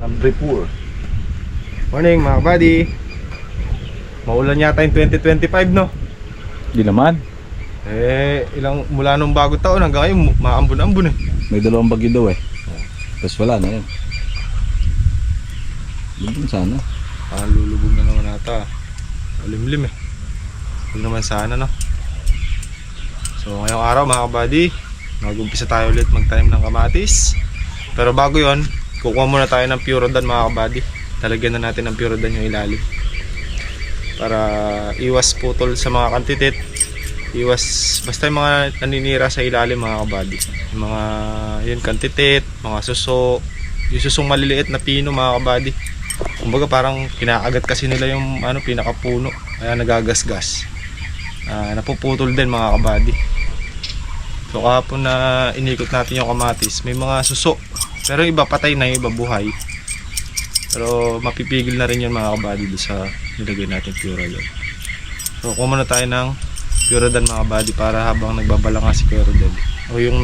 Ambripur. Morning mga buddy. Maulan yata yung 2025 no? Di naman. Ilang mula nung bagong taon hanggang ngayon maambon-ambon eh. May dalawang bagyo daw eh. Tapos wala na yun. Doon sana. Lulubog na naman ata. Malimlim eh. Huwag naman sana no. So ngayong araw mga buddy, mag-umpisa tayo ulit mag-tanim ng kamatis. Pero bago yon, kukuha muna tayo ng Purodan mga kabady. Talagyan na natin ng Purodan yung ilalim para iwas putol sa mga kantitit, iwas basta yung mga naninira sa ilalim mga kabady. Yung mga yun kantitit, mga suso, yung susong maliliit na pino mga kabady. Kumbaga parang kinakagat kasi nila yung pinakapuno, kaya nagagasgas. Napuputol din mga kabady. So kahapon na inikot natin yung kamatis, may mga suso, pero iba patay na, iba buhay. Pero mapipigil na rin yun mga kabady doon sa nilagay natin Purodan. So kuha muna tayo ng Purodan mga kabady para habang nagbabala nga si Kuya Rodel, o yung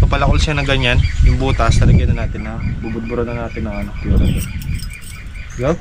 papalakol siya ng ganyan, yung butas, talagyan na natin na bubudburo na natin ng Purodan. Go!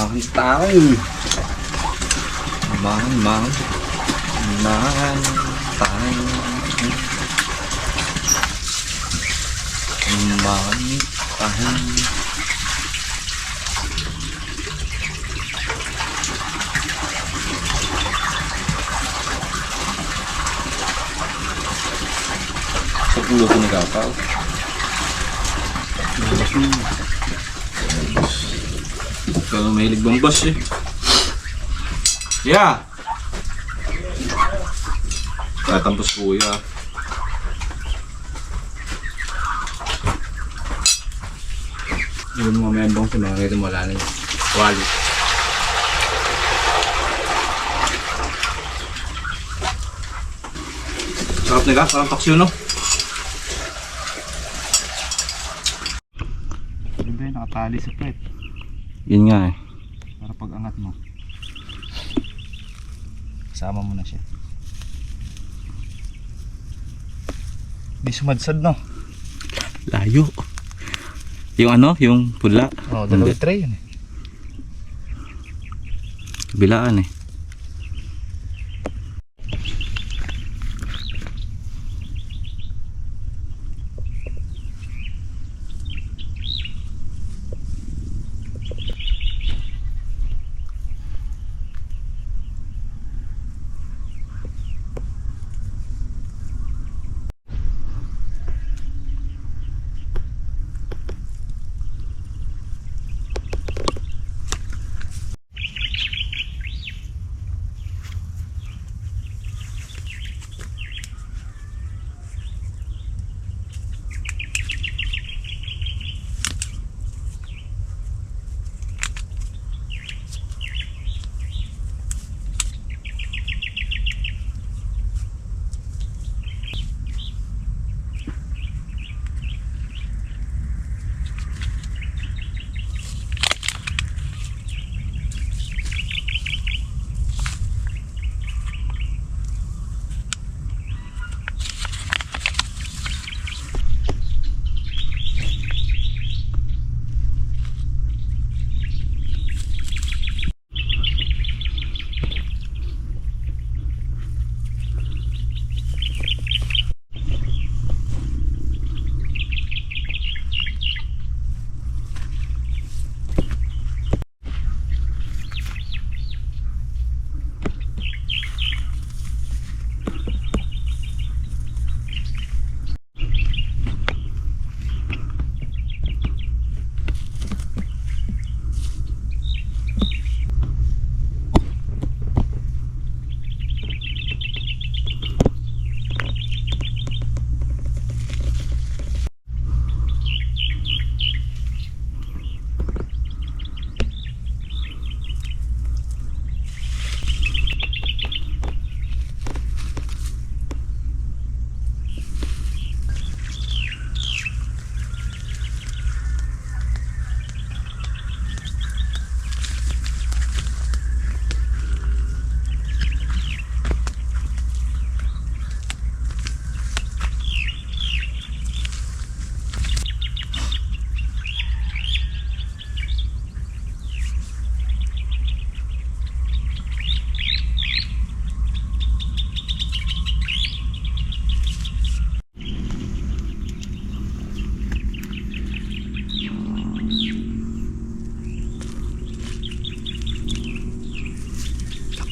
Mahantay. Mahantay. Sa pulo ko nagkakaw. Kalau mahilig bambas eh. Yeah. Tatampos kuya. Yung mga membong sa mga kaya wala na yun. Wali. Sarap na ka, parang taksyo no? Diba yun, nakatali sa plate Yun nga eh. para pag angat mo kasama mo na siya. Di sumadsad no? Layo. Yung yung pula. Dalawang tray yun eh. Bilaan eh.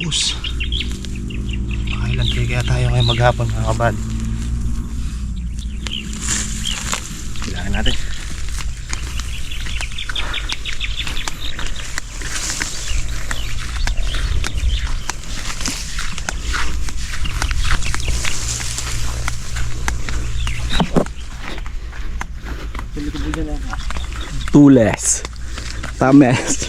Ubus. Makailan kaya tayo ngayon maghapon mga kabad. Kailangan natin. Tules. Tames.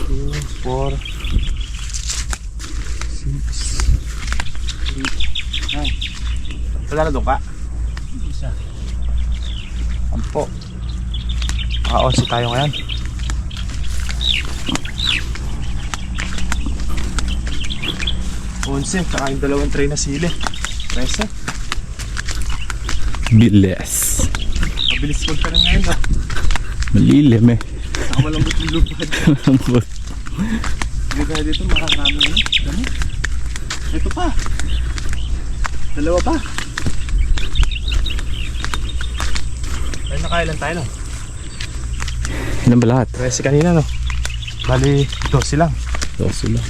Two, 4, 6, 8, 9. Wala na doon ka? Isa. Ampo. Maka-11 tayo ngayon. 11, tsaka yung dalawang tray na sili. 13. Bilis. Mabilis ko ka na ngayon, no? Malilim eh. Saka malambot yung lupad. Malambot. Hindi kaya dito makakarami na. Dami. Ito pa. Dalawa pa. Ay, nakailan tayo, no? Ilan ba lahat? 13 kanina, no? Bali, 12 lang. 12 lang.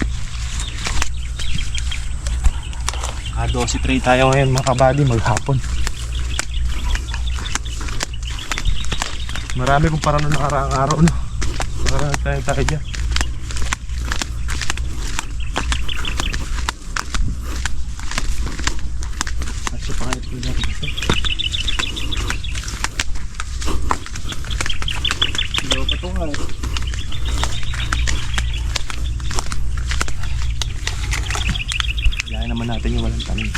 12 tray tayo ngayon mga kabady, maghapon. Marami kumpara nung nakaraang araw, no? Nakaraang tayo dyan. Asya pa kayo natin ito. Dalawa pa ito nga. Kailangan naman natin yung walang tanim.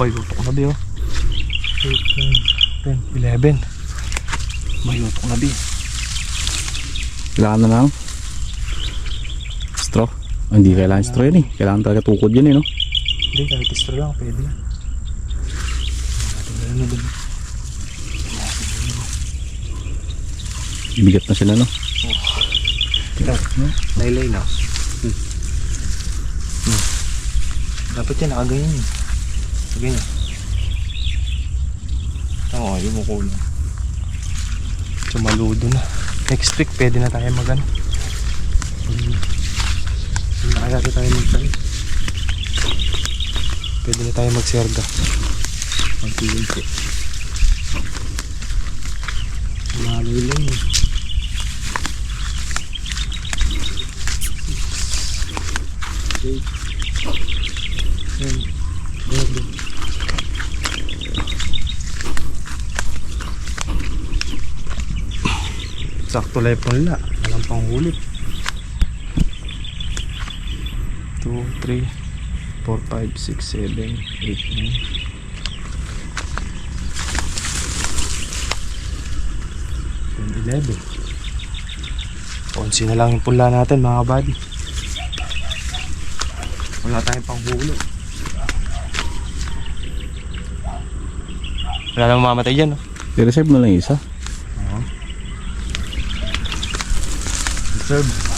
Bayutok na di, oh. 8, 9, 10, 11. Bayutok na di. Kailangan na lang straw. Oh, hindi kailangan straw yun eh. Kailangan talaga tukod yun eh, no? Hindi, kahit istro lang, pwede yan. Natin na dun. Bigat na sila, no? Ito, laylay na. Dapat yan, nakaganyan yun. Ganyan. Oo, yung mukha lang. Sumaludo na. Next week, pwede na tayo mag-ano. Hindi na kaya tayo mag-tayo. Pwede na tayo mag-serga. Mag-tilinti. Malay lang eh. Okay. Sakto lepon na. Walang panghulit. 2, 3, 4, 5, 6, 7, 8, 9, 10, 11. 11 na lang yung pula natin mga buddy. Wala tayong panghulot. Wala namang mamatay dyan, no? I-reserve mo lang isa. Reserve.